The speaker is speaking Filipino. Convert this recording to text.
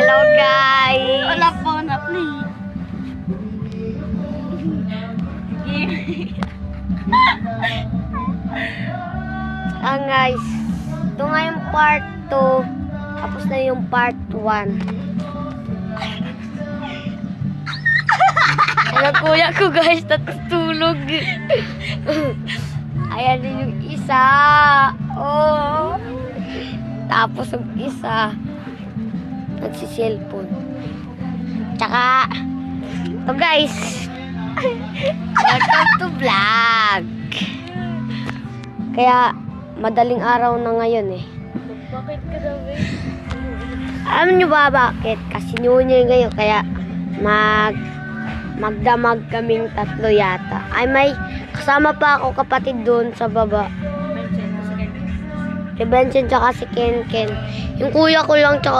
Hello guys! Wala po na play. Guys, ito nga yung part 2. Tapos na yung part 1. Ano kuya ko guys, natutulog. Ayan din yung isa. Oh. Tapos yung isa, nagsiselfone. Tsaka, ito guys. Welcome to vlog. Kaya, madaling araw na ngayon eh. Bakit ka daw eh? Alam nyo ba bakit? Kasi New Year ngayon, kaya magdamag kaming tatlo yata. Ay may kasama pa ako kapatid doon sa baba. Si Benson tsaka si Ken Ken. Yung kuya ko lang tsaka